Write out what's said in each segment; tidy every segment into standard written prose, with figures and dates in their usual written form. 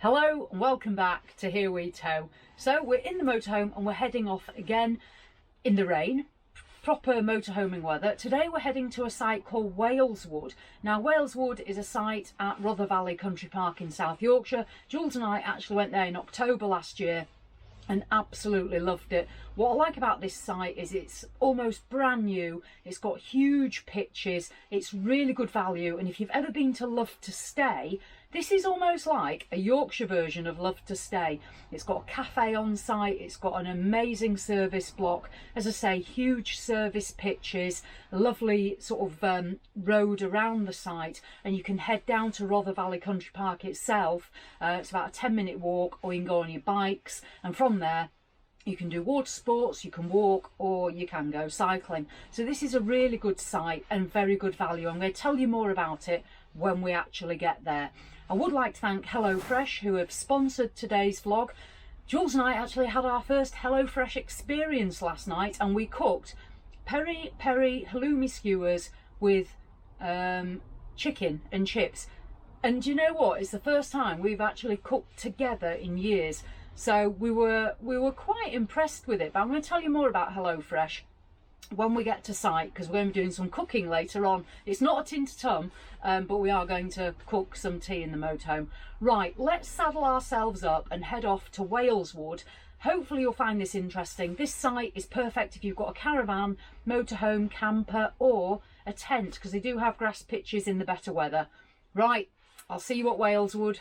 Hello and welcome back to Here We Tow. So we're in the motorhome and we're heading off again in the rain, proper motorhoming weather. Today we're heading to a site called Waleswood. Now Waleswood is a site at Rother Valley Country Park in South Yorkshire. Jules and I actually went there in October last year and absolutely loved it. What I like about this site is it's almost brand new, it's got huge pitches, it's really good value, and if you've ever been to Love to Stay, this is almost like a Yorkshire version of Love to Stay. It's got a cafe on site, it's got an amazing service block, as I say, huge service pitches, a lovely sort of road around the site, and you can head down to Rother Valley Country Park itself. It's about a 10-minute walk, or you can go on your bikes, and from there you can do water sports, you can walk, or you can go cycling. So this is a really good site and very good value. I'm going to tell you more about it when we actually get there. I would like to thank HelloFresh, who have sponsored today's vlog. Jules and I actually had our first HelloFresh experience last night, and we cooked peri halloumi skewers with chicken and chips. And you know what? It's the first time we've actually cooked together in years. So we were quite impressed with it. But I'm going to tell you more about HelloFresh when we get to site, because we're going to be doing some cooking later on. It's not a tin to tum, but we are going to cook some tea in the motorhome. Right, let's saddle ourselves up and head off to Waleswood. Hopefully you'll find this interesting. This site is perfect if you've got a caravan, motorhome, camper, or a tent, because they do have grass pitches in the better weather. Right, I'll see you at Waleswood.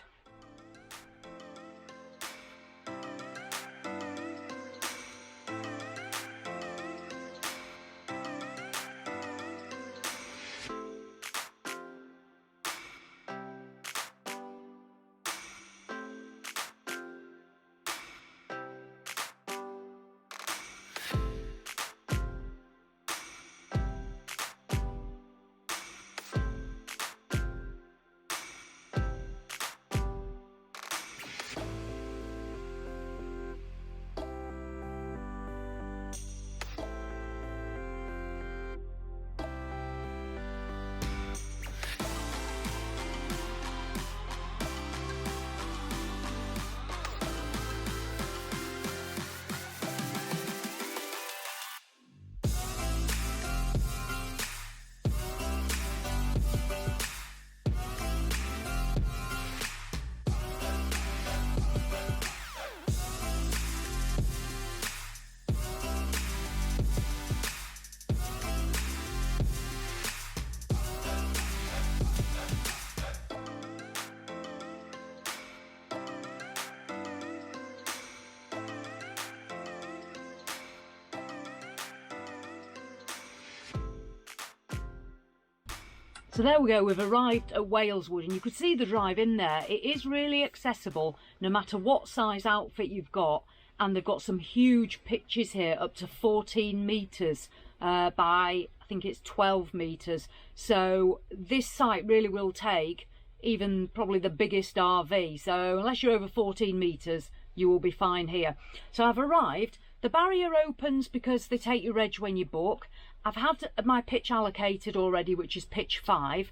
So there we go, we've arrived at Waleswood, and you could see the drive in there. It is really accessible no matter what size outfit you've got, and they've got some huge pitches here, up to 14 metres by, I think it's 12 metres. So this site really will take even probably the biggest RV. So unless you're over 14 metres, you will be fine here. So I've arrived. The barrier opens because they take your reg when you book. I've had my pitch allocated already, which is pitch 5.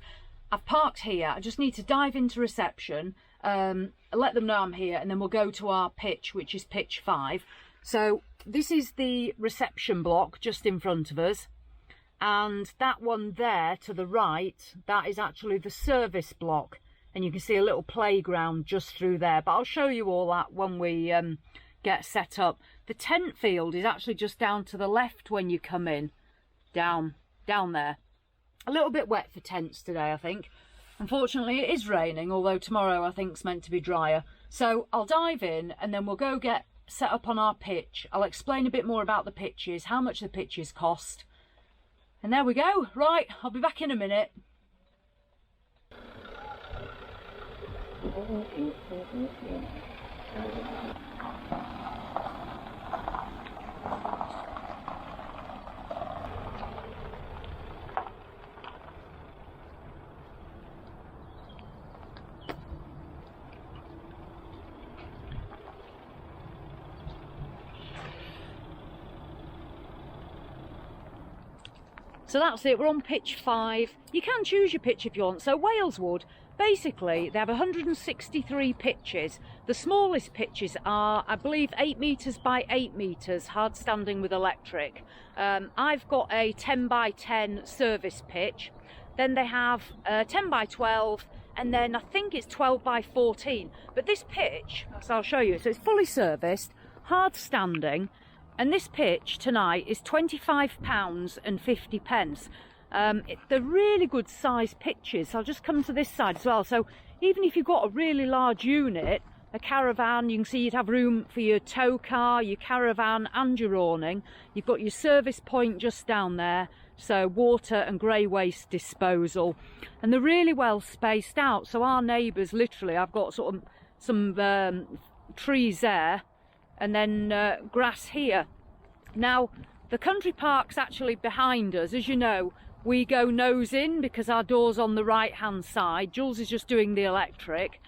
I've parked here. I just need to dive into reception, let them know I'm here, and then we'll go to our pitch, which is pitch 5. So this is the reception block just in front of us, and that one there to the right, that is actually the service block, and you can see a little playground just through there, but I'll show you all that when we get set up. The tent field is actually just down to the left when you come in, down there. A little bit wet for tents today, I think. Unfortunately it is raining, although tomorrow I think it's meant to be drier. So I'll dive in and then we'll go get set up on our pitch. I'll explain a bit more about the pitches, how much the pitches cost, and there we go. Right, I'll be back in a minute. So that's it, we're on pitch 5. You can choose your pitch if you want. So Waleswood, basically they have 163 pitches. The smallest pitches are, I believe, 8 metres by 8 metres, hard standing with electric. I've got a 10 by 10 service pitch. Then they have 10 by 12, and then I think it's 12 by 14. But this pitch, so I'll show you, so it's fully serviced, hard standing, and this pitch tonight is £25.50. They're really good sized pitches. I'll just come to this side as well. So even if you've got a really large unit, a caravan, you can see you'd have room for your tow car, your caravan and your awning. You've got your service point just down there, so water and grey waste disposal, and they're really well spaced out. So our neighbours, literally, I've got sort of some trees there and then grass here. Now the country park's actually behind us. As you know, we go nose in because our door's on the right hand side. Jules is just doing the electric.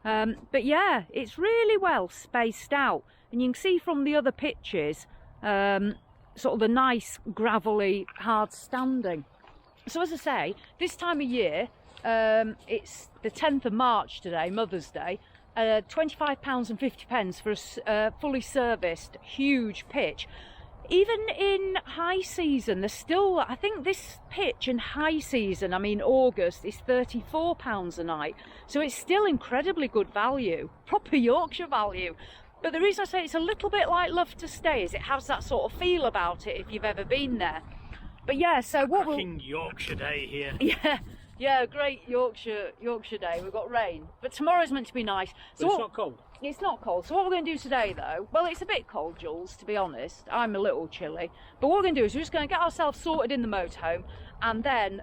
But yeah, it's really well spaced out, and you can see from the other pitches sort of the nice gravelly hard standing. So as I say, this time of year, it's the 10th of March today, Mother's Day, £25.50 for a fully serviced huge pitch. Even in high season, there's still, I think this pitch in high season, I mean August, is £34 a night. So it's still incredibly good value, proper Yorkshire value. But the reason I say it's a little bit like Love to Stay is it has that sort of feel about it if you've ever been there. But yeah, so what we'll... Yorkshire day here. Yeah, great Yorkshire day. We've got rain, but tomorrow's meant to be nice. So but it's not cold. It's not cold. So what we're going to do today, though, well, it's a bit cold, Jules, to be honest. I'm a little chilly. But what we're going to do is we're just going to get ourselves sorted in the motorhome, and then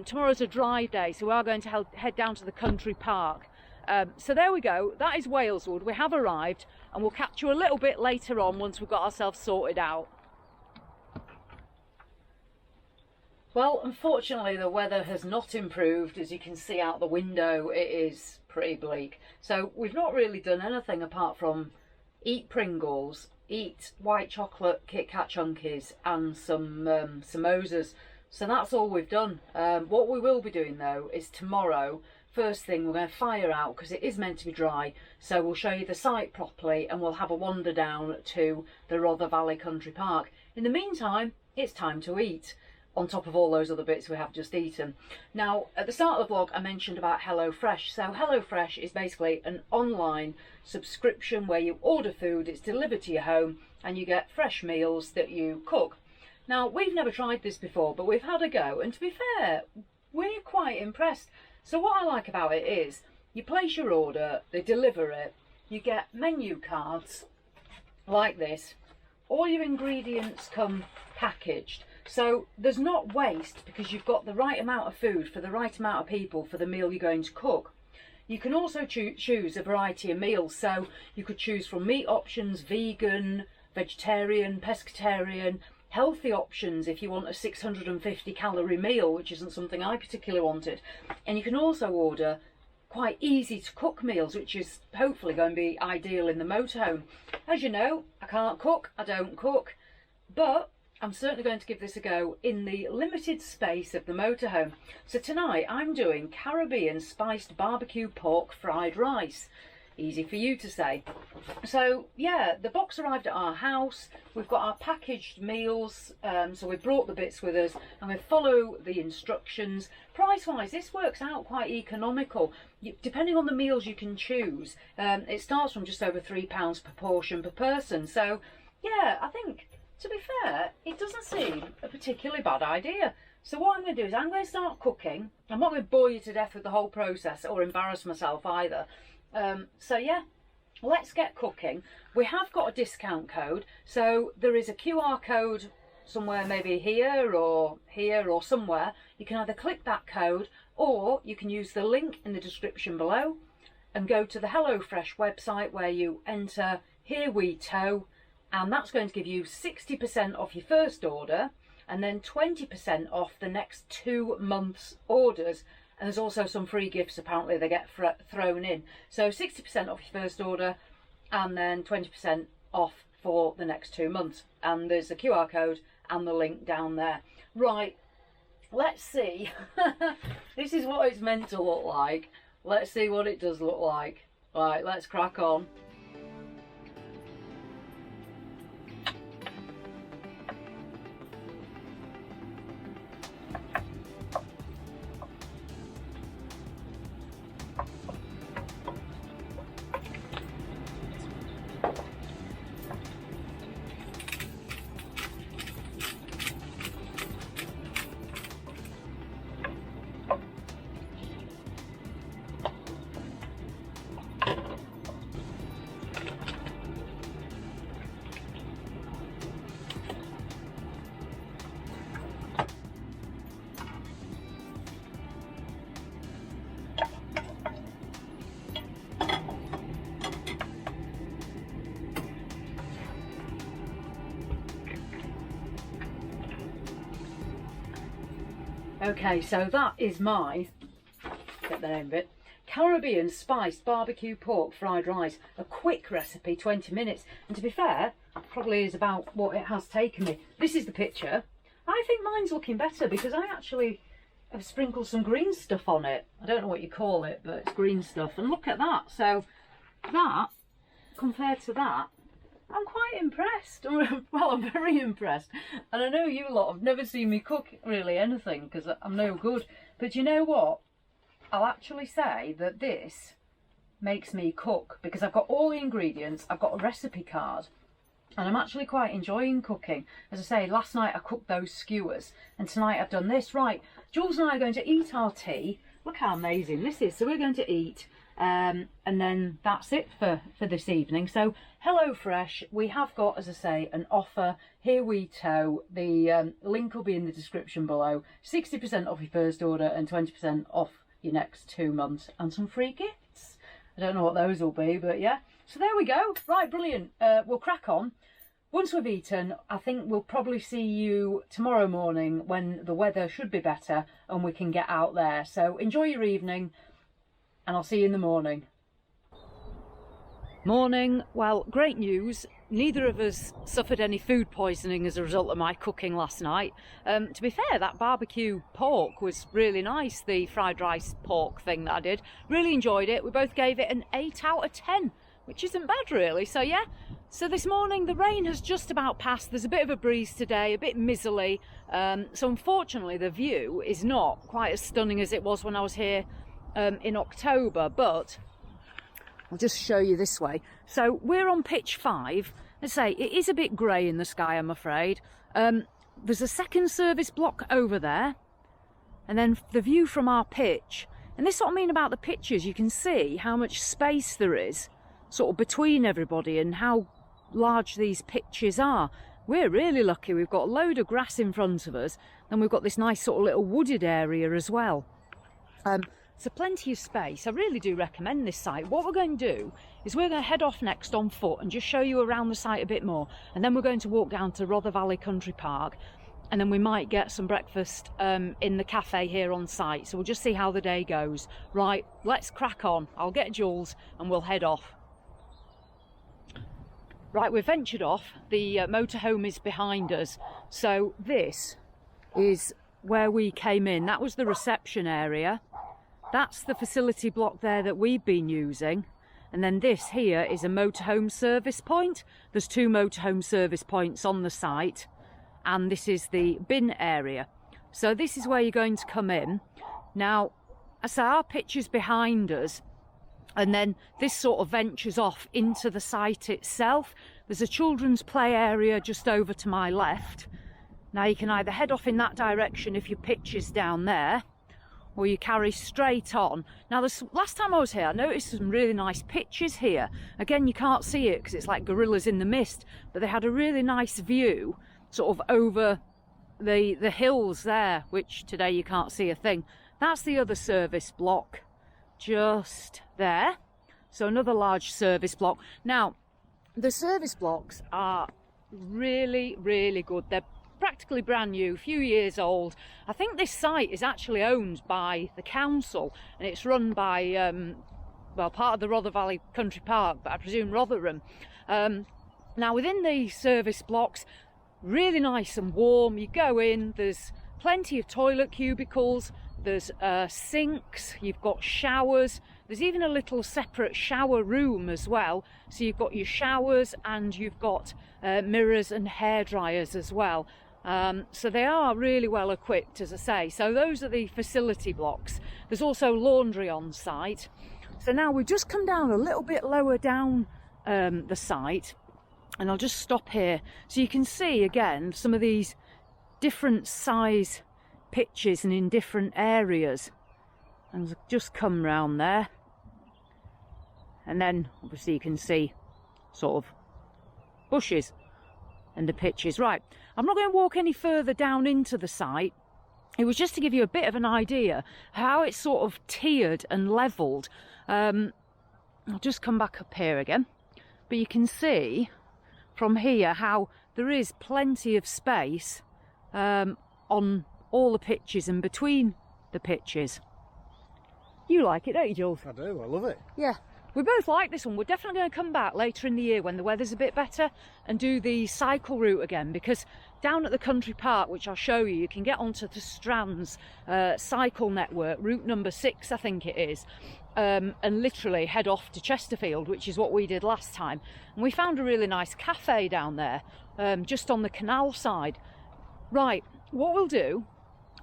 tomorrow's a dry day, so we are going to head down to the country park. So there we go. That is Waleswood. We have arrived, and we'll catch you a little bit later on once we've got ourselves sorted out. Well, unfortunately, the weather has not improved. As you can see out the window, it is pretty bleak. So we've not really done anything apart from eat Pringles, eat white chocolate Kit Kat Chunkies and some samosas. So that's all we've done. What we will be doing, though, is tomorrow, first thing, we're going to fire out because it is meant to be dry. So we'll show you the site properly and we'll have a wander down to the Rother Valley Country Park. In the meantime, it's time to eat, on top of all those other bits we have just eaten. Now, at the start of the vlog, I mentioned about HelloFresh. So HelloFresh is basically an online subscription where you order food, it's delivered to your home, and you get fresh meals that you cook. Now, we've never tried this before, but we've had a go, and to be fair, we're quite impressed. So what I like about it is, you place your order, they deliver it, you get menu cards like this, all your ingredients come packaged. So there's not waste because you've got the right amount of food for the right amount of people for the meal you're going to cook. You can also choose a variety of meals. So you could choose from meat options, vegan, vegetarian, pescatarian, healthy options if you want a 650 calorie meal, which isn't something I particularly wanted. And you can also order quite easy to cook meals, which is hopefully going to be ideal in the motorhome. As you know, I can't cook, I don't cook, but I'm certainly going to give this a go in the limited space of the motorhome. So tonight I'm doing Caribbean spiced barbecue pork fried rice. Easy for you to say. So yeah, the box arrived at our house. We've got our packaged meals, so we brought the bits with us and we follow the instructions. Price wise, this works out quite economical. Depending on the meals you can choose, it starts from just over £3 per portion per person. So yeah, I think, to be fair, it doesn't seem a particularly bad idea. So what I'm going to do is I'm going to start cooking. I'm not going to bore you to death with the whole process or embarrass myself either. So yeah, let's get cooking. We have got a discount code. So there is a QR code somewhere, maybe here or somewhere. You can either click that code or you can use the link in the description below and go to the HelloFresh website where you enter "Here We Tow," and that's going to give you 60% off your first order and then 20% off the next 2 months' orders. And there's also some free gifts apparently they get thrown in. So 60% off your first order and then 20% off for the next 2 months. And there's the QR code and the link down there. Right, let's see. This is what it's meant to look like. let's see what it does look like. Right, let's crack on. Okay, so that is my, get the name of it, Caribbean spiced barbecue pork fried rice. A quick recipe, 20 minutes. And to be fair, probably is about what it has taken me. This is the picture. I think mine's looking better because I actually have sprinkled some green stuff on it. I don't know what you call it, but it's green stuff. And look at that. So that, compared to that, I'm quite impressed. Well, I'm very impressed. And I know you lot have never seen me cook really anything because I'm no good. But you know what? I'll actually say that this makes me cook because I've got all the ingredients, I've got a recipe card, and I'm actually quite enjoying cooking. As I say, last night I cooked those skewers and tonight I've done this. Right, Jules and I are going to eat our tea. Look how amazing this is. So we're going to eat and then that's it for this evening. So HelloFresh, we have got, as I say, an offer. Here we tow. The link will be in the description below. 60% off your first order and 20% off your next 2 months and some free gifts. I don't know what those will be, but yeah. So there we go. Right, brilliant. We'll crack on. Once we've eaten, I think we'll probably see you tomorrow morning when the weather should be better and we can get out there. So enjoy your evening and I'll see you in the morning. Morning. Well, great news. Neither of us suffered any food poisoning as a result of my cooking last night. To be fair, that barbecue pork was really nice, the fried rice pork thing that I did. Really enjoyed it. We both gave it an 8 out of 10, which isn't bad really. So yeah, so this morning the rain has just about passed. There's a bit of a breeze today, a bit miserly. So unfortunately the view is not quite as stunning as it was when I was here in October, but I'll just show you this way. So we're on pitch 5. Let's say it is a bit grey in the sky, I'm afraid. There's a second service block over there, and then the view from our pitch. And this is what I mean about the pitches. You can see how much space there is sort of between everybody and how large these pitches are. We're really lucky. We've got a load of grass in front of us, and we've got this nice sort of little wooded area as well. So plenty of space. I really do recommend this site. What we're going to do is we're going to head off next on foot and just show you around the site a bit more, and then we're going to walk down to Rother Valley Country Park, and then we might get some breakfast in the cafe here on site. So we'll just see how the day goes. Right, let's crack on. I'll get Jules and we'll head off. Right, we've ventured off. The motorhome is behind us. So this is where we came in. That was the reception area. That's the facility block there that we've been using. And then this here is a motorhome service point. There's 2 motorhome service points on the site. And this is the bin area. So this is where you're going to come in. Now, I say our pitch is behind us. And then this sort of ventures off into the site itself. There's a children's play area just over to my left. Now you can either head off in that direction if your pitch is down there, or you carry straight on. Now, last time I was here, I noticed some really nice pitches here. Again, you can't see it because it's like gorillas in the mist, but they had a really nice view sort of over the hills there, which today you can't see a thing. That's the other service block just there. So another large service block. Now, the service blocks are really, really good. They're practically brand new, a few years old. I think this site is actually owned by the council, and it's run by well, part of the Rother Valley Country Park, but I presume Rotherham. Now within the service blocks, really nice and warm. You go in, there's plenty of toilet cubicles, there's sinks, you've got showers, There's even a little separate shower room as well. So you've got your showers and you've got mirrors and hair dryers as well. So they are really well equipped, as I say. So those are the facility blocks. There's also laundry on site. So now we've just come down a little bit lower down the site, and I'll just stop here so you can see again some of these different size pitches and in different areas. And I'll just come round there, and then obviously you can see sort of bushes and the pitches. Right, I'm not going to walk any further down into the site. It was just to give you a bit of an idea how it's sort of tiered and levelled. I'll just come back up here again, but you can see from here how there is plenty of space on all the pitches and between the pitches. You like it, don't you, Jules? I do, I love it. Yeah, we both like this one. We're definitely going to come back later in the year when the weather's a bit better and do the cycle route again, because down at the country park, which I'll show you, you can get onto the Strands cycle network, route number 6 I think it is, and literally head off to Chesterfield, which is what we did last time. And we found a really nice cafe down there, just on the canal side. Right, what we'll do,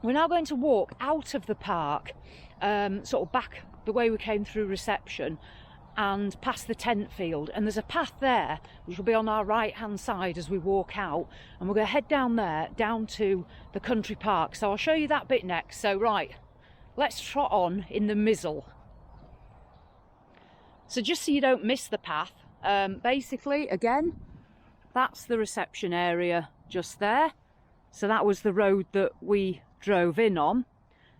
we're now going to walk out of the park, sort of back the way we came through reception and past the tent field, and there's a path there which will be on our right hand side as we walk out, and we're going to head down there down to the country park. So I'll show you that bit next. So right, let's trot on in the mizzle. So just so you don't miss the path, basically again, that's the reception area just there. So that was the road that we drove in on.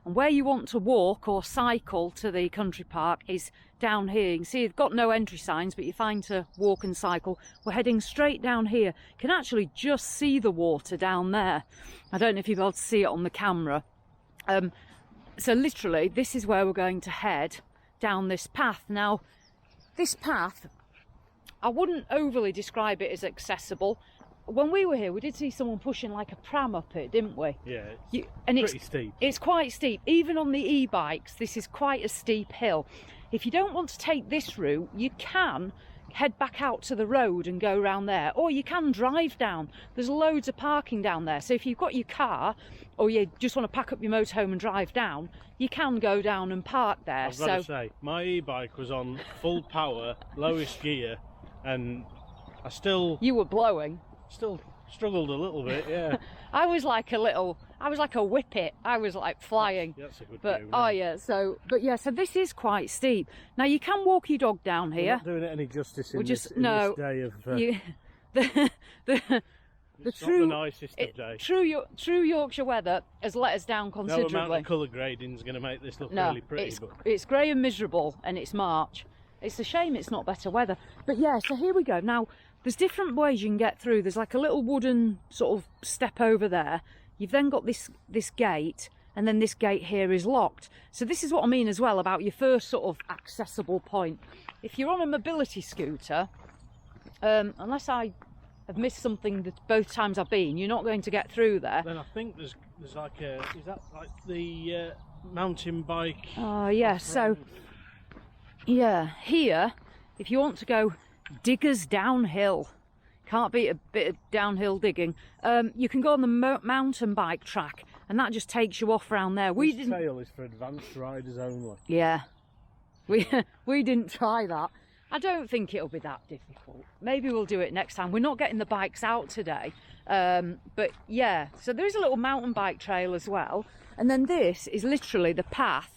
And where you want to walk or cycle to the country park is down here. You can see you've got no entry signs, but you're fine to walk and cycle. We're heading straight down here. You can actually just see the water down there. I don't know if you'll be able to see it on the camera. So literally, this is where we're going to head down this path. Now, this path, I wouldn't overly describe it as accessible. When we were here, we did see someone pushing like a pram up it, didn't we? Yeah, and pretty steep. It's quite steep. Even on the e-bikes, this is quite a steep hill. If you don't want to take this route, you can head back out to the road and go around there, or you can drive down. There's loads of parking down there. So if you've got your car, or you just want to pack up your motorhome and drive down, you can go down and park there. I've got to say, my e-bike was on full power, lowest gear, and I still... You were blowing. Still struggled a little bit, yeah. I was like a whippet. I was like flying. That's a good view, oh yeah, so this is quite steep. Now you can walk your dog down here. We're not doing it any justice in this day of... the true, not the nicest of days. True Yorkshire weather has let us down considerably. No amount of colour grading is going to make this look really pretty. It's grey and miserable, and it's March. It's a shame it's not better weather. But yeah, so here we go. Now, there's different ways you can get through. There's like a little wooden sort of step over there. You've then got this gate, and then this gate here is locked. So this is what I mean as well about your first sort of accessible point. If you're on a mobility scooter, unless I have missed something that both times I've been, you're not going to get through there. Then I think there's like a... Is that like the mountain bike? Oh yeah, so... Yeah, here, if you want to go diggers downhill, can't beat a bit of downhill digging, you can go on the mountain bike track, and that just takes you off around there. This trail is for advanced riders only. Yeah, we didn't try that. I don't think it'll be that difficult. Maybe we'll do it next time. We're not getting the bikes out today, but yeah, so there is a little mountain bike trail as well, and then this is literally the path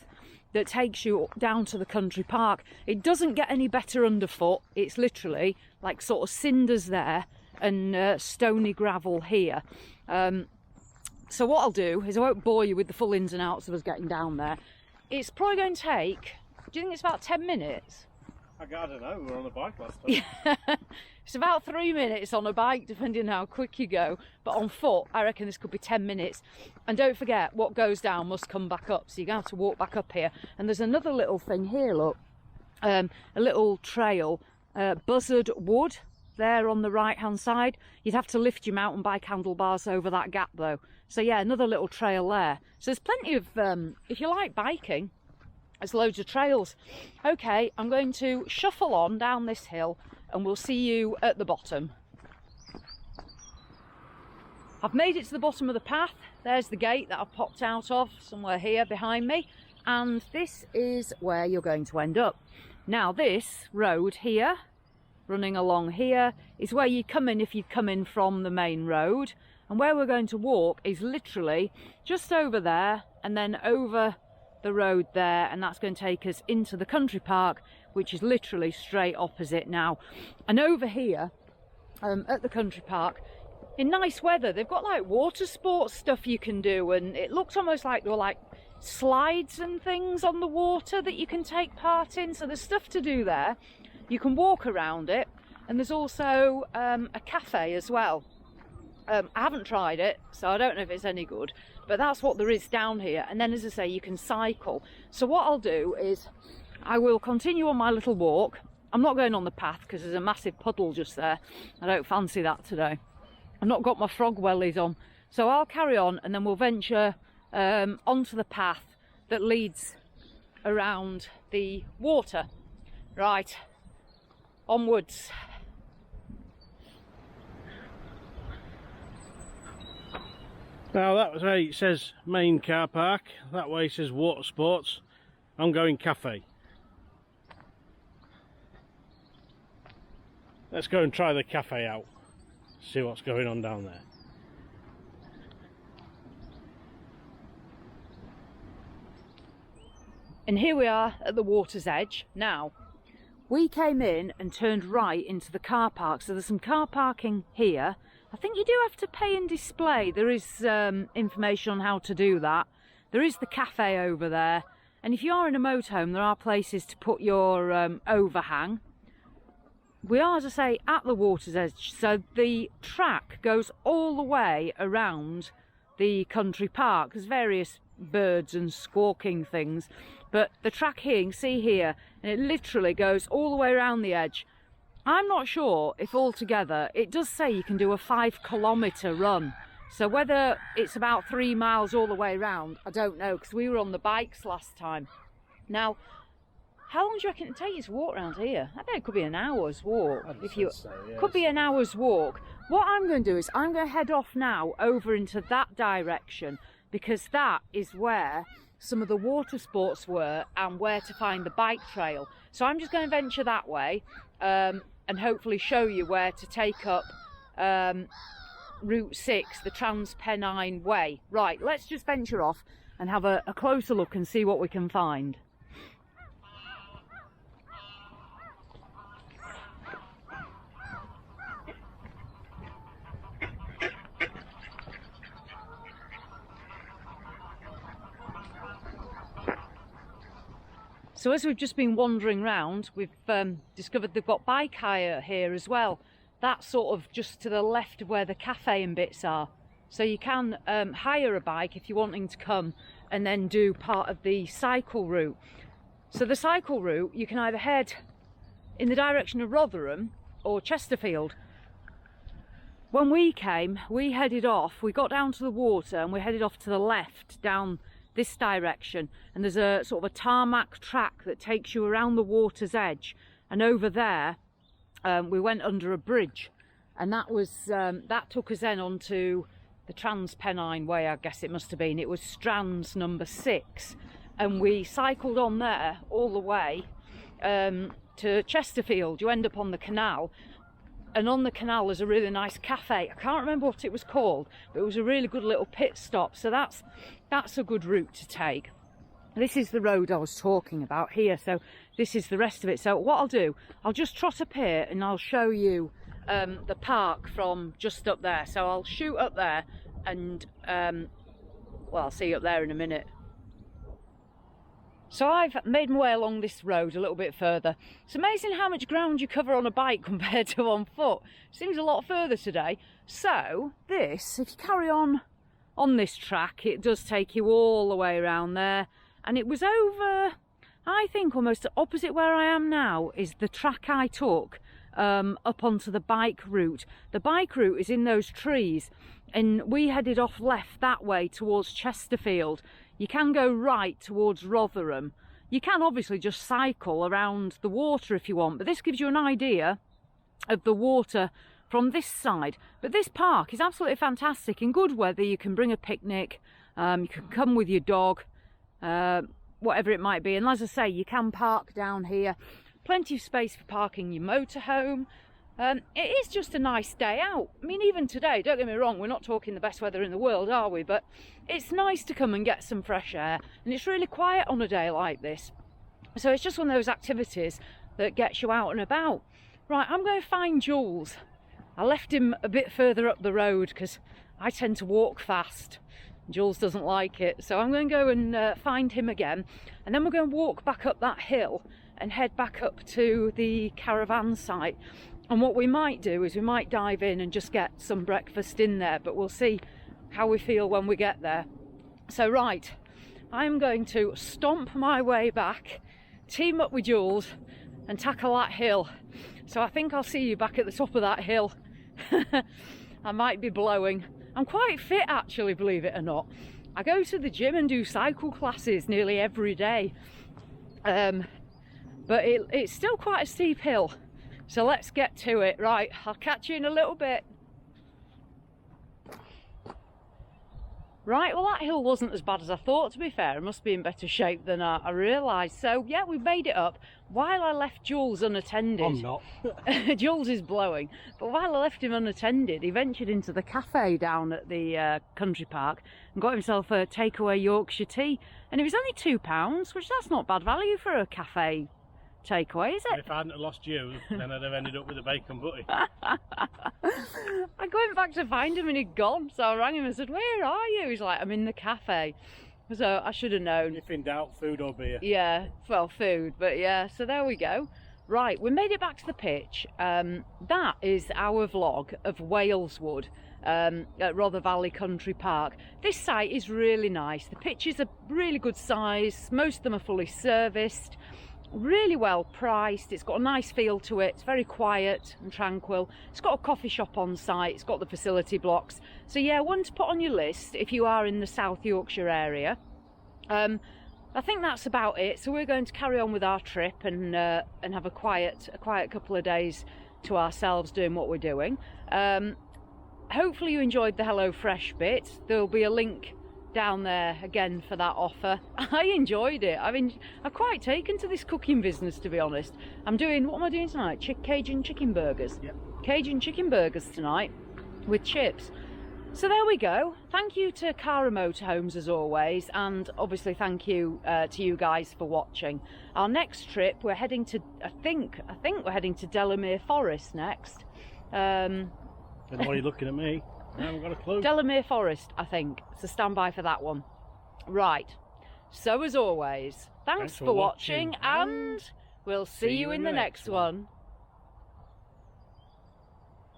that takes you down to the country park. It doesn't get any better underfoot. It's literally like sort of cinders there and stony gravel here. So what I'll do is I won't bore you with the full ins and outs of us getting down there. It's probably going to take, do you think it's about 10 minutes? I don't know, we were on a bike last time. It's about 3 minutes on a bike, depending on how quick you go. But on foot, I reckon this could be 10 minutes. And don't forget, what goes down must come back up. So you're going to have to walk back up here. And there's another little thing here, look. A little trail, Buzzard Wood, there on the right-hand side. You'd have to lift your mountain bike handlebars over that gap, though. So yeah, another little trail there. So there's plenty of, if you like biking, There's loads of trails. Okay, I'm going to shuffle on down this hill and we'll see you at the bottom. I've made it to the bottom of the path. There's the gate that I've popped out of, somewhere here behind me. And this is where you're going to end up. Now this road here, running along here, is where you come in if you come in from the main road. And where we're going to walk is literally just over there and then over the road there, and that's going to take us into the country park, which is literally straight opposite now. And over here at the country park, in nice weather, they've got like water sports stuff you can do, and it looks almost like there were like slides and things on the water that you can take part in. So there's stuff to do there. You can walk around it, and there's also a cafe as well. I haven't tried it, so I don't know if it's any good, but that's what there is down here. And then, as I say, you can cycle. So what I'll do is I will continue on my little walk. I'm not going on the path because there's a massive puddle just there. I don't fancy that today. I've not got my frog wellies on. So I'll carry on and then we'll venture onto the path that leads around the water. Right, onwards. Now that way it says main car park, that way it says water sports. I'm going cafe. Let's go and try the cafe out, see what's going on down there. And here we are at the water's edge. Now, we came in and turned right into the car park, so there's some car parking here. I think you do have to pay and display. There is information on how to do that. There is the cafe over there. And if you are in a motorhome, there are places to put your overhang. We are, as I say, at the water's edge. So the track goes all the way around the country park. There's various birds and squawking things. But the track here, you can see here, and it literally goes all the way around the edge. I'm not sure if altogether, it does say you can do a 5-kilometre run. So whether it's about 3 miles all the way around, I don't know, because we were on the bikes last time. Now, how long do you reckon it takes you to walk around here? I bet it could be an hour's walk. Could be an hour's walk. What I'm going to do is I'm going to head off now over into that direction, because that is where some of the water sports were and where to find the bike trail. So I'm just going to venture that way and hopefully show you where to take up Route 6, the Trans-Pennine Way. Right, let's just venture off and have a closer look and see what we can find. So as we've just been wandering round, we've discovered they've got bike hire here as well. That's sort of just to the left of where the cafe and bits are. So you can hire a bike if you're wanting to come and then do part of the cycle route. So the cycle route, you can either head in the direction of Rotherham or Chesterfield. When we came, we headed off, we got down to the water and we headed off to the left down this direction, and there's a sort of a tarmac track that takes you around the water's edge, and over there we went under a bridge, and that was that took us then onto the Trans-Pennine Way, I guess it must have been. It was Strands number 6, and we cycled on there all the way to Chesterfield. You end up on the canal, and on the canal there's a really nice cafe. I can't remember what it was called, but it was a really good little pit stop. So that's a good route to take. This is the road I was talking about here, so this is the rest of it. So what I'll do, I'll just trot up here and I'll show you the park from just up there. So I'll shoot up there and well, I'll see you up there in a minute. So I've made my way along this road a little bit further. It's amazing how much ground you cover on a bike compared to on foot. Seems a lot further today. So this, if you carry on this track, it does take you all the way around there. And it was over, I think almost opposite where I am now is the track I took up onto the bike route. The bike route is in those trees, and we headed off left that way towards Chesterfield. You can go right towards Rotherham. You can obviously just cycle around the water if you want, but this gives you an idea of the water from this side. But this park is absolutely fantastic. In good weather you can bring a picnic, you can come with your dog, whatever it might be, and as I say, you can park down here. Plenty of space for parking your motorhome. It is just a nice day out. I mean, even today, don't get me wrong, we're not talking the best weather in the world, are we? But it's nice to come and get some fresh air, and it's really quiet on a day like this. So it's just one of those activities that gets you out and about. Right, I'm going to find Jules. I left him a bit further up the road because I tend to walk fast. Jules doesn't like it, so I'm going to go and find him again, and then we're going to walk back up that hill and head back up to the caravan site. And what we might do is we might dive in and just get some breakfast in there, but we'll see how we feel when we get there. So right, I'm going to stomp my way back, team up with Jules and tackle that hill. So I think I'll see you back at the top of that hill. I might be blowing. I'm quite fit actually, believe it or not. I go to the gym and do cycle classes nearly every day. But it's still quite a steep hill. So let's get to it. Right, I'll catch you in a little bit. Right, well that hill wasn't as bad as I thought, to be fair. It must be in better shape than I realised. So yeah, we made it up. While I left Jules unattended... I'm not. Jules is blowing. But while I left him unattended, he ventured into the cafe down at the country park and got himself a takeaway Yorkshire tea. And it was only £2, which that's not bad value for a cafe takeaway, is it? If I hadn't have lost you, then I'd have ended up with a bacon butty. I went back to find him and he'd gone, so I rang him and said, "Where are you?" He's like, "I'm in the cafe." So I should have known. If in doubt, food or beer. Yeah, well, food, but yeah, so there we go. Right, we made it back to the pitch. That is our vlog of Waleswood at Rother Valley Country Park. This site is really nice. The pitches are really good size. Most of them are fully serviced. Really well priced. It's got a nice feel to it. It's very quiet and tranquil. It's got a coffee shop on site. It's got the facility blocks. So yeah, one to put on your list if you are in the South Yorkshire area. I think that's about it. So we're going to carry on with our trip and have a quiet couple of days to ourselves doing what we're doing. Hopefully you enjoyed the HelloFresh bit. There'll be a link down there again for that offer. I enjoyed it. I've quite taken to this cooking business, to be honest. What am I doing tonight? Cajun chicken burgers. Yep. Cajun chicken burgers tonight with chips. So there we go. Thank you to Cara Motorhomes as always, and obviously thank you to you guys for watching. Our next trip, we're heading to, I think we're heading to Delamere Forest next. Then why are you looking at me? I haven't got a clue. Delamere Forest, I think. So stand by for that one. Right. So as always, thanks for watching, and we'll see you in the next one.